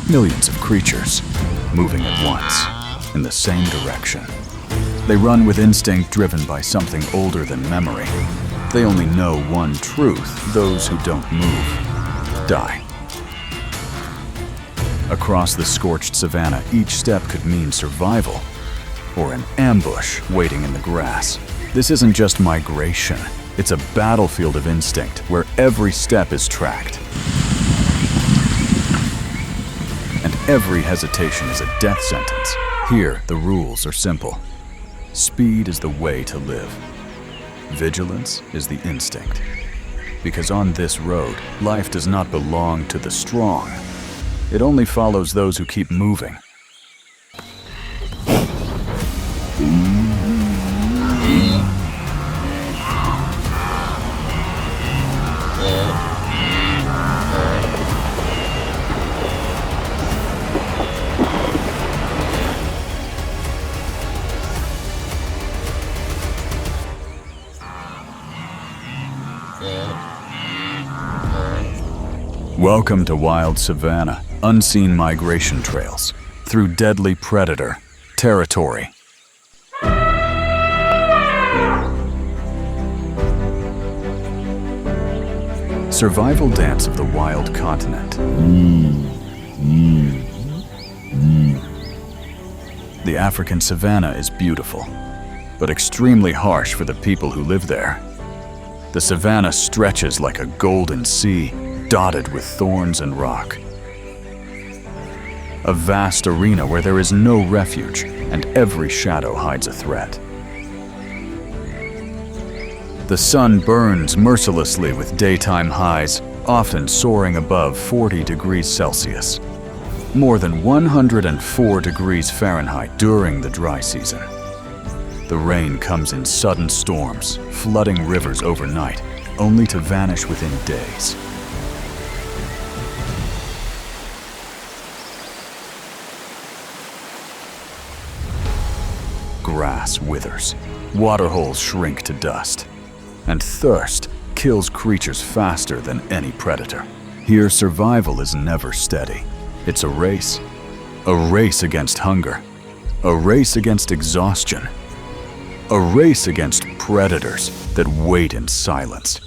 Millions of creatures, moving at once, in the same direction. They run with instinct driven by something older than memory. They only know one truth: those who don't move die. Across the scorched savannah, each step could mean survival or an ambush waiting in the grass. This isn't just migration. It's a battlefield of instinct where every step is tracked. And every hesitation is a death sentence. Here, the rules are simple. Speed is the way to live. Vigilance is the instinct. Because on this road, life does not belong to the strong. It only follows those who keep moving. Welcome to wild savannah, unseen migration trails, through deadly predator territory. Survival dance of the wild continent. The African savannah is beautiful, but extremely harsh for the people who live there. The savannah stretches like a golden sea, dotted with thorns and rock. A vast arena where there is no refuge, and every shadow hides a threat. The sun burns mercilessly with daytime highs, often soaring above 40 degrees Celsius, more than 104 degrees Fahrenheit during the dry season. The rain comes in sudden storms, flooding rivers overnight, only to vanish within days. Grass withers, waterholes shrink to dust, and thirst kills creatures faster than any predator. Here, survival is never steady. It's a race against hunger, a race against exhaustion, a race against predators that wait in silence.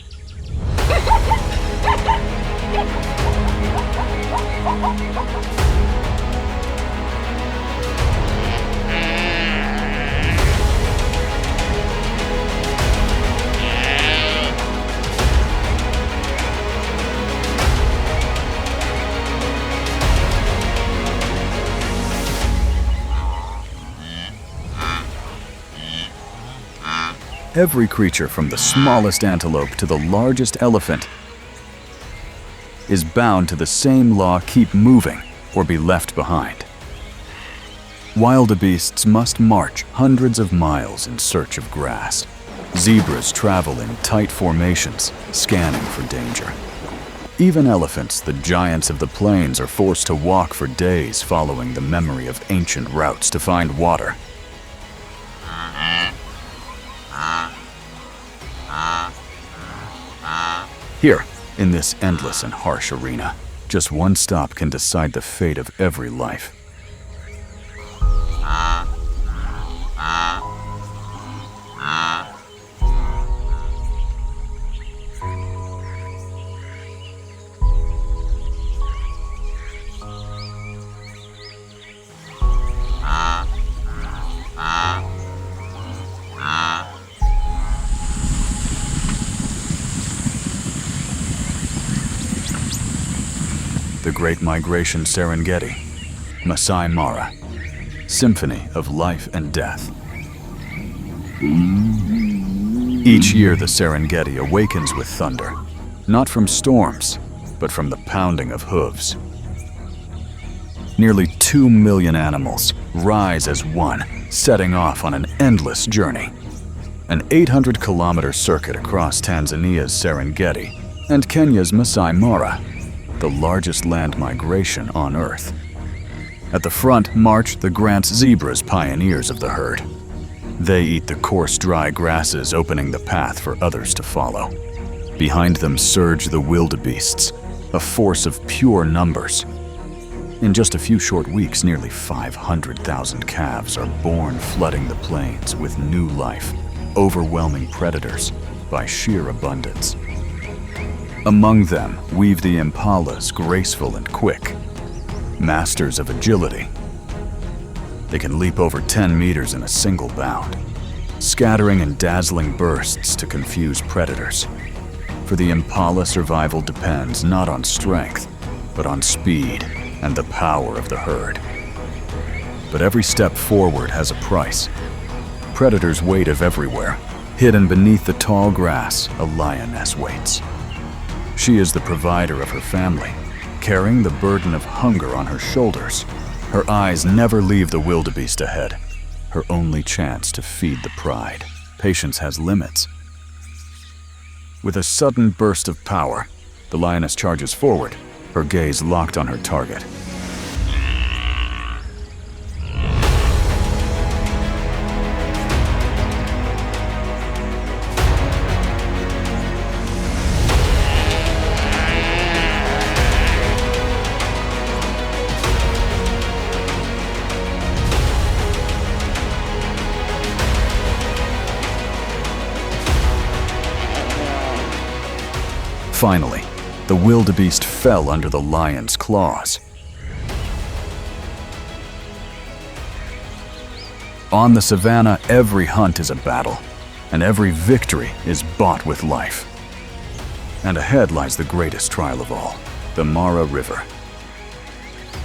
Every creature from the smallest antelope to the largest elephant is bound to the same law: keep moving or be left behind. Wildebeests must march hundreds of miles in search of grass. Zebras travel in tight formations, scanning for danger. Even elephants, the giants of the plains, are forced to walk for days following the memory of ancient routes to find water. Here, in this endless and harsh arena, just one stop can decide the fate of every life. The Great Migration Serengeti, Masai Mara, Symphony of life and death. Each year the Serengeti awakens with thunder, not from storms, but from the pounding of hooves. Nearly 2 million animals rise as one, setting off on an endless journey. An 800-kilometer circuit across Tanzania's Serengeti and Kenya's Masai Mara, the largest land migration on Earth. At the front march the Grant's zebras, pioneers of the herd. They eat the coarse, dry grasses, opening the path for others to follow. Behind them surge the wildebeests, a force of pure numbers. In just a few short weeks, nearly 500,000 calves are born, flooding the plains with new life, overwhelming predators by sheer abundance. Among them weave the impalas, graceful and quick, masters of agility. They can leap over 10 meters in a single bound, scattering in dazzling bursts to confuse predators. For the impala, survival depends not on strength, but on speed and the power of the herd. But every step forward has a price. Predators wait everywhere. Hidden beneath the tall grass, a lioness waits. She is the provider of her family, carrying the burden of hunger on her shoulders. Her eyes never leave the wildebeest ahead, her only chance to feed the pride. Patience has limits. With a sudden burst of power, the lioness charges forward, her gaze locked on her target. Finally, the wildebeest fell under the lion's claws. On the savannah, every hunt is a battle, and every victory is bought with life. And ahead lies the greatest trial of all, the Mara River.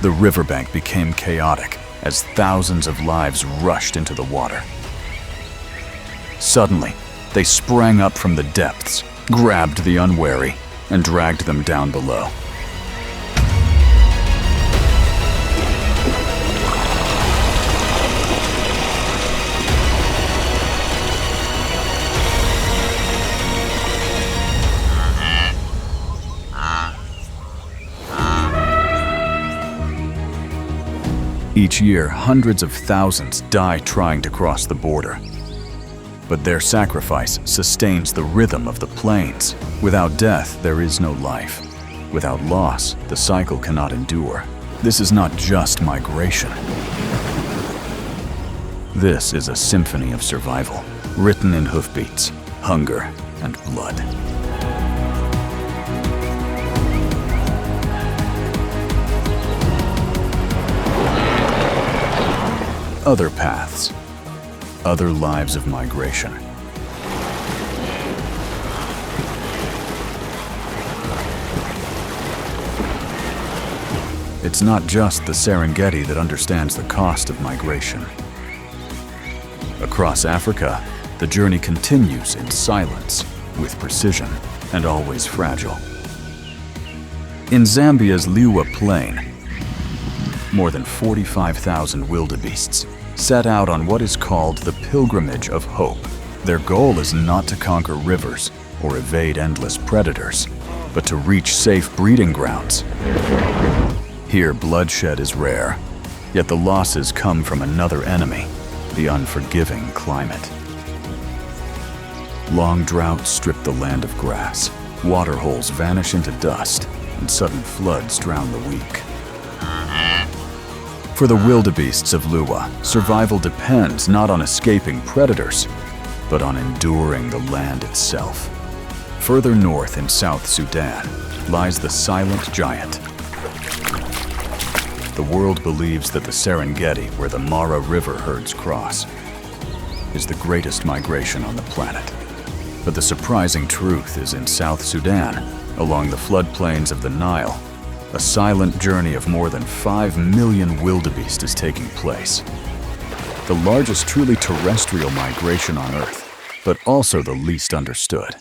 The riverbank became chaotic as thousands of lives rushed into the water. Suddenly, they sprang up from the depths, grabbed the unwary, and dragged them down below. Each year, hundreds of thousands die trying to cross the border. But their sacrifice sustains the rhythm of the plains. Without death, there is no life. Without loss, the cycle cannot endure. This is not just migration. This is a symphony of survival, written in hoofbeats, hunger, and blood. Other paths. Other lives of migration. It's not just the Serengeti that understands the cost of migration. Across Africa, the journey continues in silence, with precision, and always fragile. In Zambia's Liwa Plain, more than 45,000 wildebeests set out on what is called the Pilgrimage of Hope. Their goal is not to conquer rivers or evade endless predators, but to reach safe breeding grounds. Here, bloodshed is rare, yet the losses come from another enemy, the unforgiving climate. Long droughts strip the land of grass, water holes vanish into dust, and sudden floods drown the weak. For the wildebeests of Liwa, survival depends not on escaping predators, but on enduring the land itself. Further north in South Sudan lies the silent giant. The world believes that the Serengeti, where the Mara River herds cross, is the greatest migration on the planet. But the surprising truth is in South Sudan, along the floodplains of the Nile, a silent journey of more than 5 million wildebeest is taking place. The largest truly terrestrial migration on Earth, but also the least understood.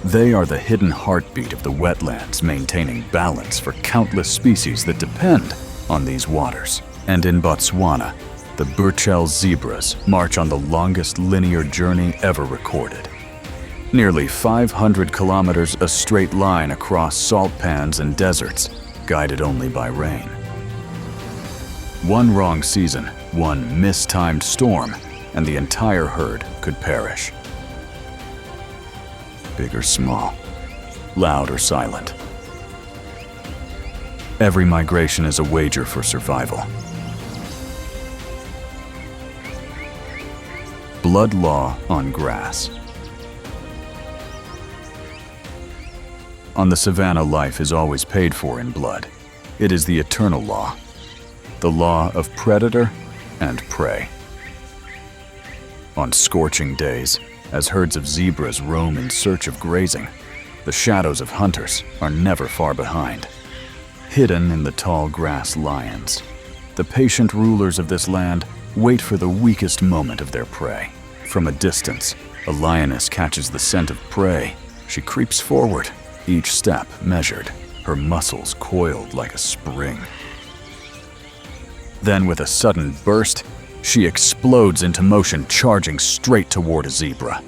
They are the hidden heartbeat of the wetlands, maintaining balance for countless species that depend on these waters. And in Botswana, the Burchell zebras march on the longest linear journey ever recorded. Nearly 500 kilometers, a straight line across salt pans and deserts, guided only by rain. One wrong season, One mistimed storm, and the entire herd could perish. Big or small, loud or silent. Every migration is a wager for survival. Blood law on grass. On the savannah, life is always paid for in blood. It is the eternal law, the law of predator and prey. On scorching days, as herds of zebras roam in search of grazing, the shadows of hunters are never far behind. Hidden in the tall grass lions, the patient rulers of this land wait for the weakest moment of their prey. From a distance, a lioness catches the scent of prey. She creeps forward, each step measured, her muscles coiled like a spring. Then, with a sudden burst, she explodes into motion, charging straight toward a zebra.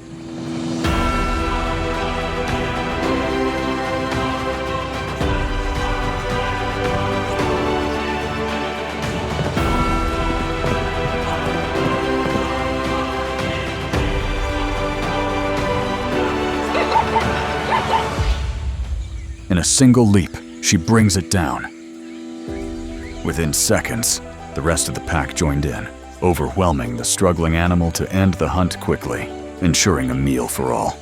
In a single leap, she brings it down. Within seconds, the rest of the pack joined in, overwhelming the struggling animal to end the hunt quickly, ensuring a meal for all.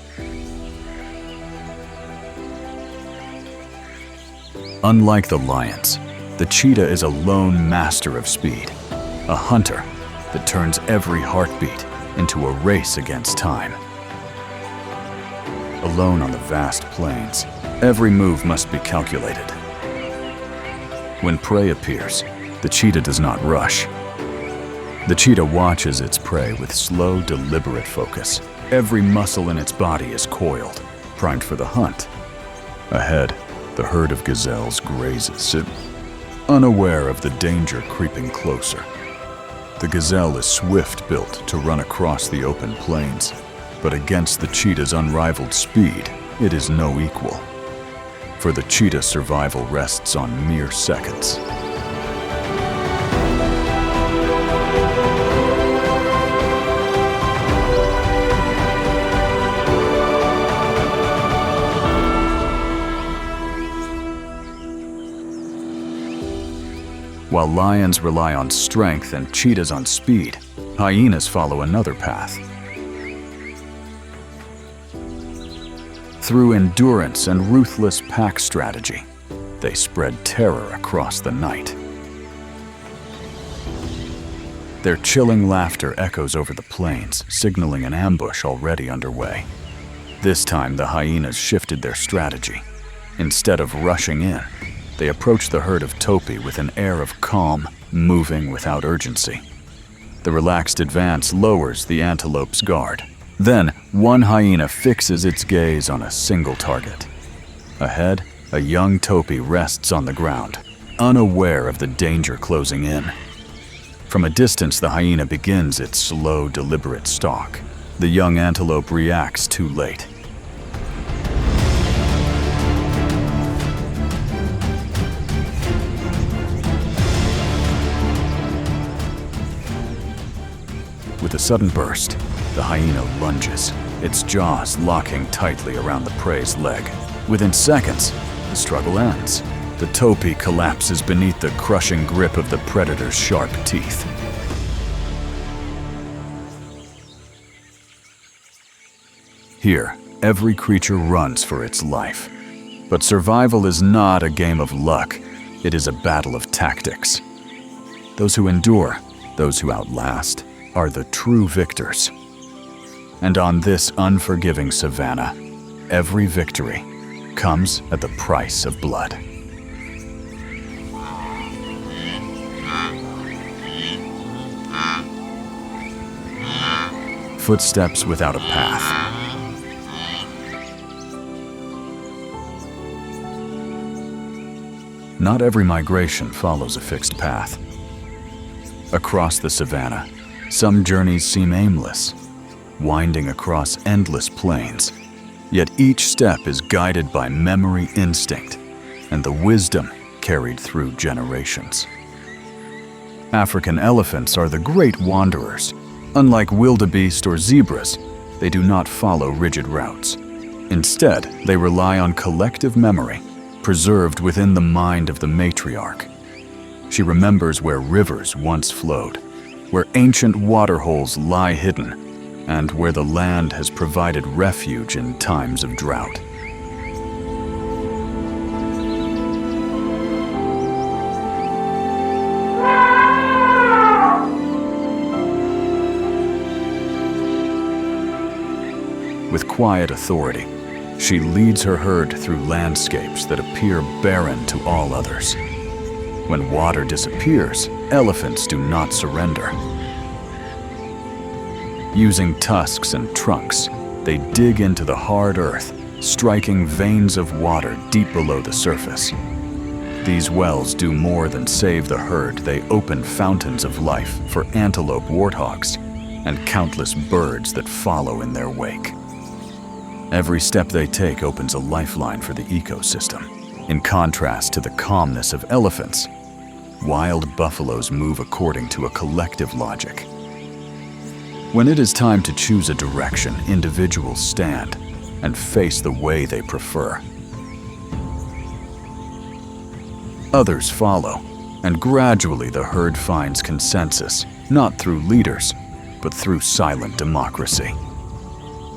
Unlike the lions, the cheetah is a lone master of speed, a hunter that turns every heartbeat into a race against time. Alone on the vast plains, every move must be calculated. When prey appears, the cheetah does not rush. The cheetah watches its prey with slow, deliberate focus. Every muscle in its body is coiled, primed for the hunt. Ahead, the herd of gazelles grazes, unaware of the danger creeping closer. The gazelle is swift-built to run across the open plains, but against the cheetah's unrivaled speed, it is no equal. For the cheetah's survival rests on mere seconds. While lions rely on strength and cheetahs on speed, hyenas follow another path. Through endurance and ruthless pack strategy, they spread terror across the night. Their chilling laughter echoes over the plains, signaling an ambush already underway. This time, the hyenas shifted their strategy. Instead of rushing in, they approached the herd of topi with an air of calm, moving without urgency. The relaxed advance lowers the antelope's guard. Then, one hyena fixes its gaze on a single target. Ahead, a young topi rests on the ground, unaware of the danger closing in. From a distance, the hyena begins its slow, deliberate stalk. The young antelope reacts too late. With a sudden burst, the hyena lunges, its jaws locking tightly around the prey's leg. Within seconds, the struggle ends. The topi collapses beneath the crushing grip of the predator's sharp teeth. Here, every creature runs for its life. But survival is not a game of luck, it is a battle of tactics. Those who endure, those who outlast, are the true victors. And on this unforgiving savannah, every victory comes at the price of blood. Footsteps without a path. Not every migration follows a fixed path. Across the savannah, some journeys seem aimless, winding across endless plains. Yet each step is guided by memory, instinct, and the wisdom carried through generations. African elephants are the great wanderers. Unlike wildebeest or zebras, they do not follow rigid routes. Instead, they rely on collective memory, preserved within the mind of the matriarch. She remembers where rivers once flowed, where ancient waterholes lie hidden, and where the land has provided refuge in times of drought. With quiet authority, she leads her herd through landscapes that appear barren to all others. When water disappears, elephants do not surrender. Using tusks and trunks, they dig into the hard earth, striking veins of water deep below the surface. These wells do more than save the herd. They open fountains of life for antelope warthogs and countless birds that follow in their wake. Every step they take opens a lifeline for the ecosystem. In contrast to the calmness of elephants, wild buffaloes move according to a collective logic. When it is time to choose a direction, individuals stand and face the way they prefer. Others follow, and gradually the herd finds consensus, not through leaders, but through silent democracy.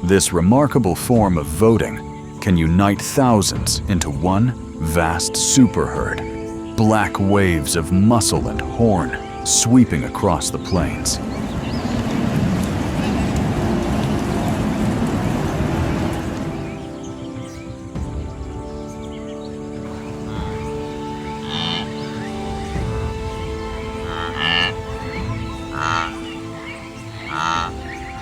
This remarkable form of voting can unite thousands into one vast superherd, black waves of muscle and horn sweeping across the plains.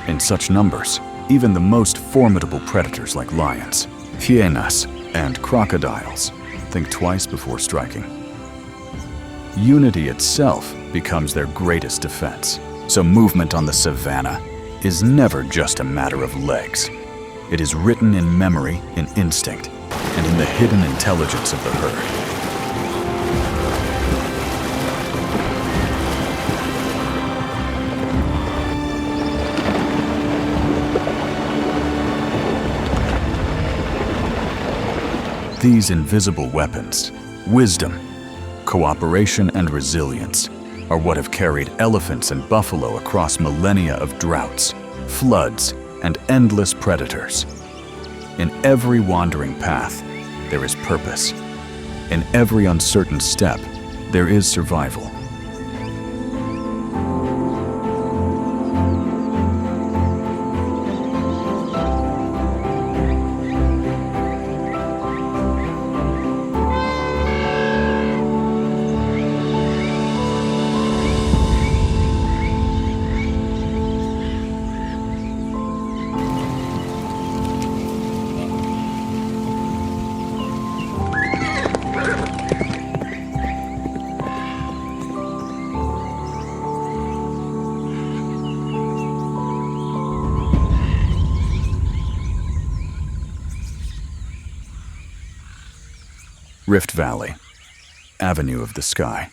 In such numbers, even the most formidable predators like lions, hyenas, and crocodiles think twice before striking. Unity itself becomes their greatest defense. So movement on the savannah is never just a matter of legs. It is written in memory, in instinct, and in the hidden intelligence of the herd. These invisible weapons, wisdom, cooperation, and resilience, are what have carried elephants and buffalo across millennia of droughts, floods, and endless predators. In every wandering path, there is purpose. In every uncertain step, there is survival. Rift Valley, Avenue of the Sky.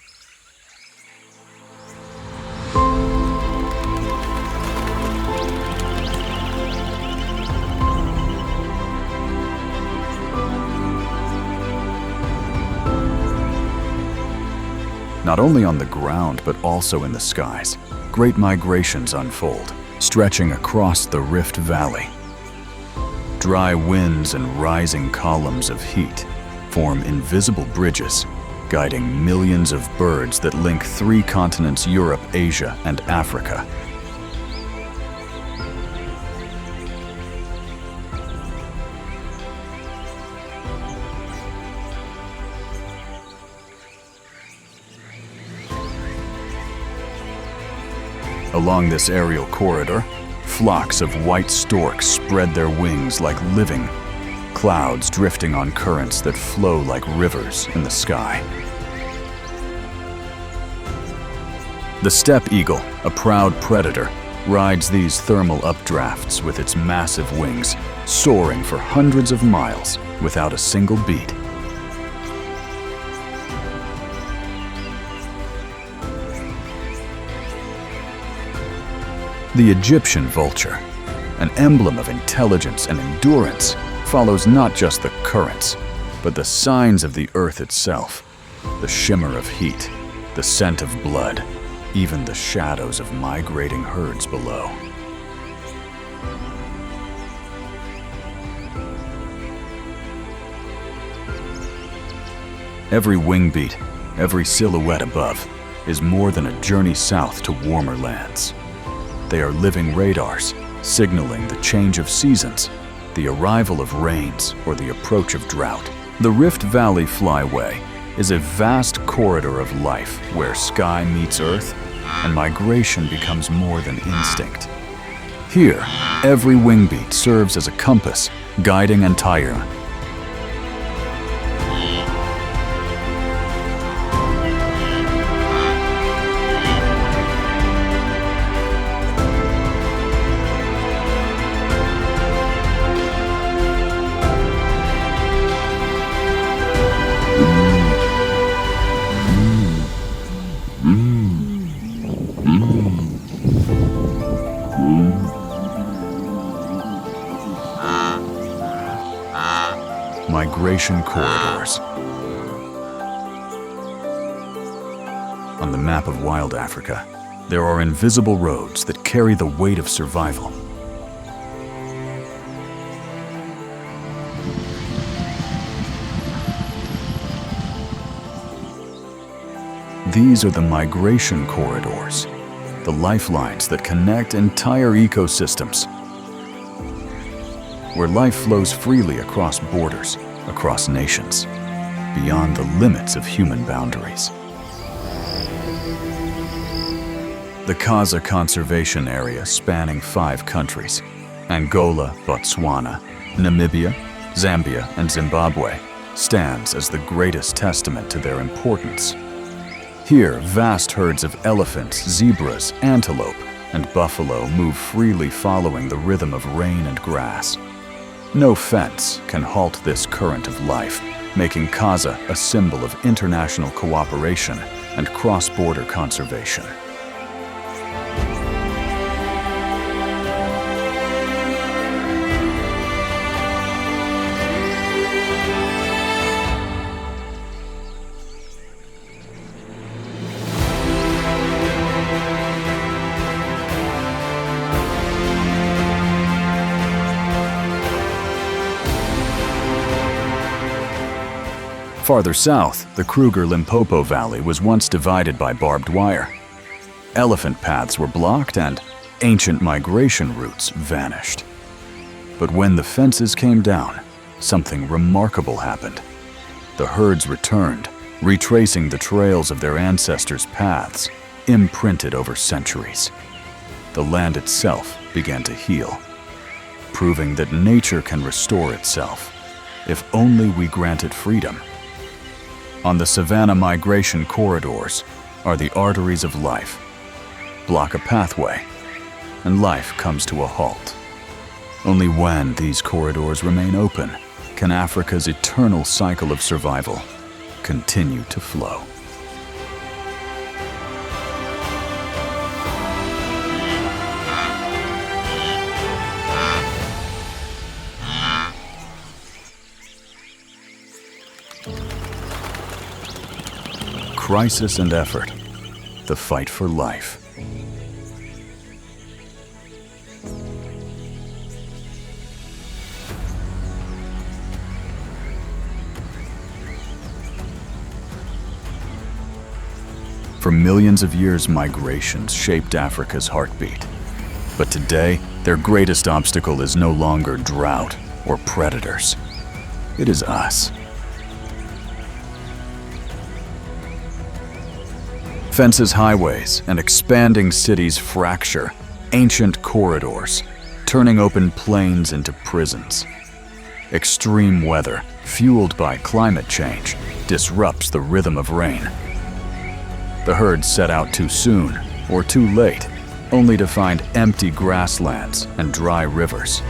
Not only on the ground, but also in the skies, great migrations unfold, stretching across the Rift Valley. Dry winds and rising columns of heat form invisible bridges, guiding millions of birds that link three continents: Europe, Asia, and Africa. Along this aerial corridor, flocks of white storks spread their wings like living clouds, drifting on currents that flow like rivers in the sky. The steppe eagle, a proud predator, rides these thermal updrafts with its massive wings, soaring for hundreds of miles without a single beat. The Egyptian vulture, an emblem of intelligence and endurance, follows not just the currents, but the signs of the earth itself, the shimmer of heat, the scent of blood, even the shadows of migrating herds below. Every wing beat, every silhouette above, is more than a journey south to warmer lands. They are living radars, signaling the change of seasons, the arrival of rains, or the approach of drought. The Rift Valley Flyway is a vast corridor of life where sky meets earth and migration becomes more than instinct. Here, every wing beat serves as a compass, guiding entire. Migration corridors. On the map of wild Africa, there are invisible roads that carry the weight of survival. These are the migration corridors, the lifelines that connect entire ecosystems, where life flows freely across borders, across nations, beyond the limits of human boundaries. The Kaza Conservation Area, spanning 5 countries, Angola, Botswana, Namibia, Zambia, and Zimbabwe, stands as the greatest testament to their importance. Here, vast herds of elephants, zebras, antelope, and buffalo move freely following the rhythm of rain and grass. No fence can halt this current of life, making Kaza a symbol of international cooperation and cross-border conservation. Farther south, the Kruger-Limpopo Valley was once divided by barbed wire. Elephant paths were blocked and ancient migration routes vanished. But when the fences came down, something remarkable happened. The herds returned, retracing the trails of their ancestors' paths, imprinted over centuries. The land itself began to heal, proving that nature can restore itself, if only we grant it freedom. On the Savannah migration corridors are the arteries of life. Block a pathway, and life comes to a halt. Only when these corridors remain open can Africa's eternal cycle of survival continue to flow. Crisis and effort, the fight for life. For millions of years, migrations shaped Africa's heartbeat. But today, their greatest obstacle is no longer drought or predators. It is us. Fences, highways, and expanding cities fracture ancient corridors, turning open plains into prisons. Extreme weather, fueled by climate change, disrupts the rhythm of rain. The herds set out too soon or too late, only to find empty grasslands and dry rivers.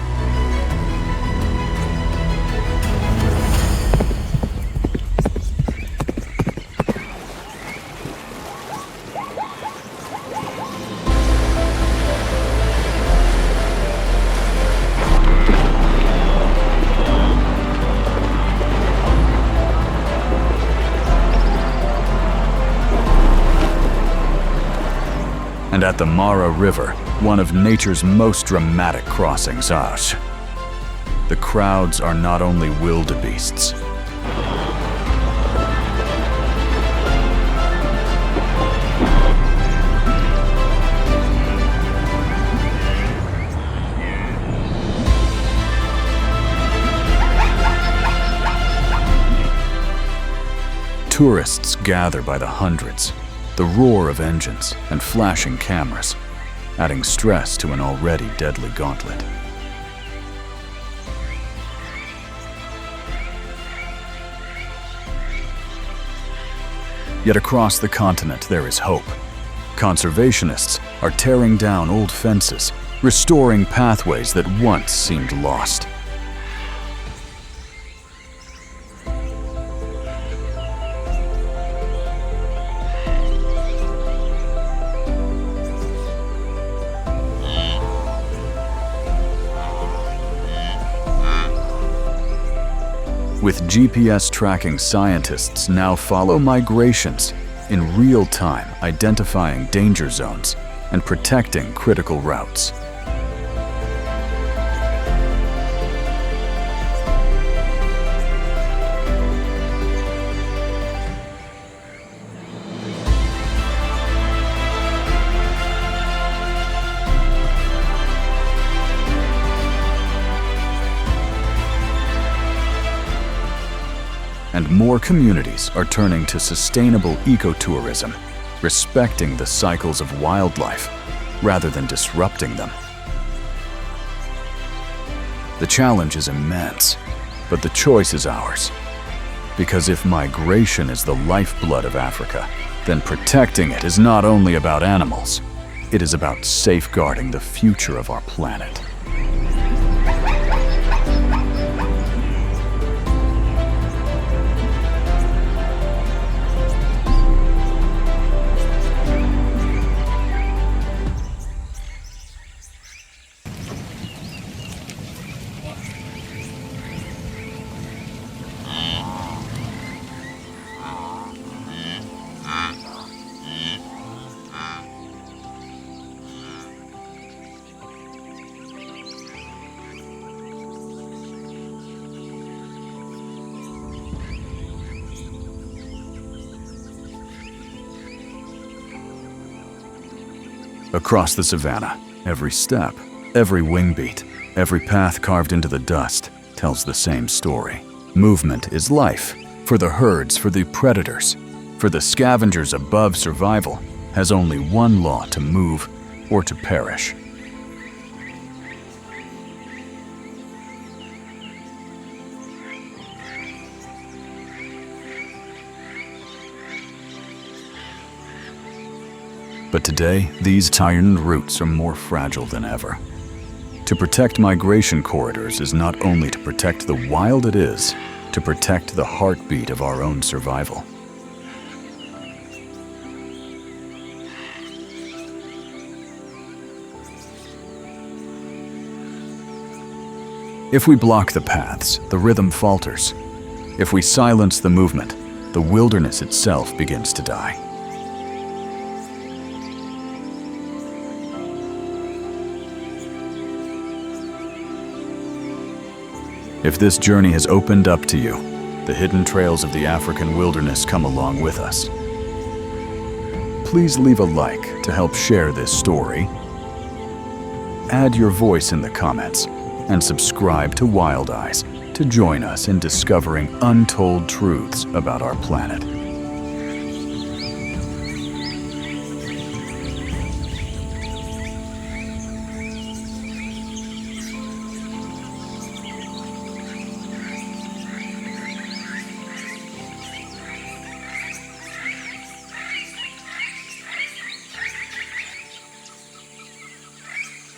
and at the Mara River, one of nature's most dramatic crossings. The crowds are not only wildebeests. Tourists gather by the hundreds, the roar of engines and flashing cameras, adding stress to an already deadly gauntlet. Yet across the continent there is hope. Conservationists are tearing down old fences, restoring pathways that once seemed lost. With GPS tracking, scientists now follow migrations in real time, identifying danger zones and protecting critical routes. And more communities are turning to sustainable ecotourism, respecting the cycles of wildlife rather than disrupting them. The challenge is immense, but the choice is ours. Because if migration is the lifeblood of Africa, then protecting it is not only about animals, it is about safeguarding the future of our planet. Across the savannah, every step, every wing beat, every path carved into the dust tells the same story. Movement is life. For the herds, for the predators, for the scavengers above, survival has only one law: to move or to perish. But today, these iron roots are more fragile than ever. To protect migration corridors is not only to protect the wild, it is to protect the heartbeat of our own survival. If we block the paths, the rhythm falters. If we silence the movement, the wilderness itself begins to die. If this journey has opened up to you, the hidden trails of the African wilderness come along with us. Please leave a like to help share this story. Add your voice in the comments and subscribe to Wildeyes to join us in discovering untold truths about our planet.